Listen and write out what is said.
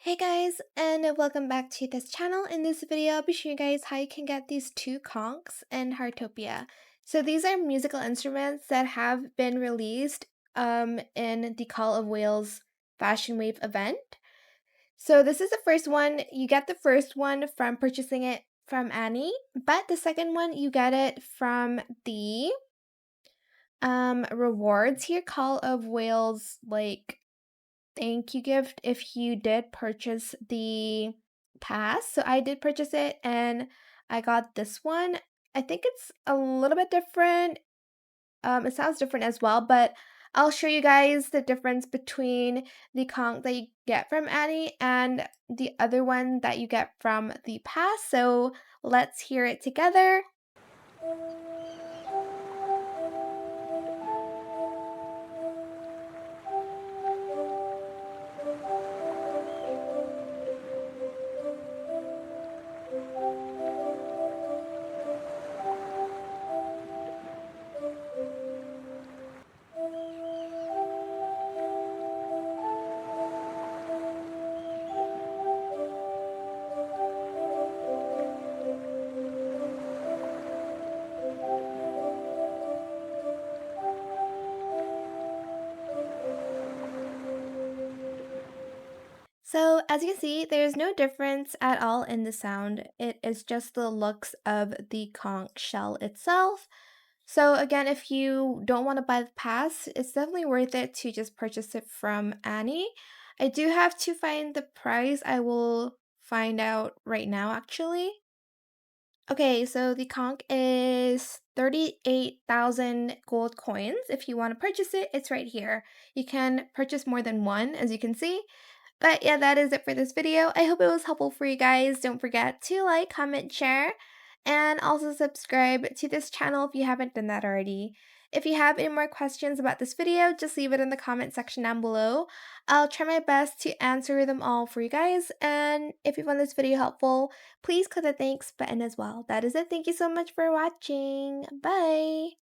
Hey guys, and welcome back to this channel. In this video, I'll be showing you guys how you can get these two conchs in Heartopia. So these are musical instruments that have been released in the Call of Wales Fashionwave event. So this is the first one. You get the first one from purchasing it from Annie, but the second one you get it from the rewards here, Call of Wales thank you gift if you did purchase the pass. So I did purchase it and I got this one. I think it's a little bit different. It sounds different as well, but I'll show you guys the difference between the conch that you get from Annie and the other one that you get from the pass. So let's hear it together. So as you can see, there's no difference at all in the sound. It is just the looks of the conch shell itself. So again, if you don't want to buy the pass, it's definitely worth it to just purchase it from Annie. I do have to find the price. I will find out right now actually. Okay, so the conch is 38,000 gold coins. If you want to purchase it, it's right here. You can purchase more than one, as you can see. But yeah, that is it for this video. I hope it was helpful for you guys. Don't forget to like, comment, share, and also subscribe to this channel if you haven't done that already. If you have any more questions about this video, just leave it in the comment section down below. I'll try my best to answer them all for you guys. And if you found this video helpful, please click the thanks button as well. That is it. Thank you so much for watching. Bye!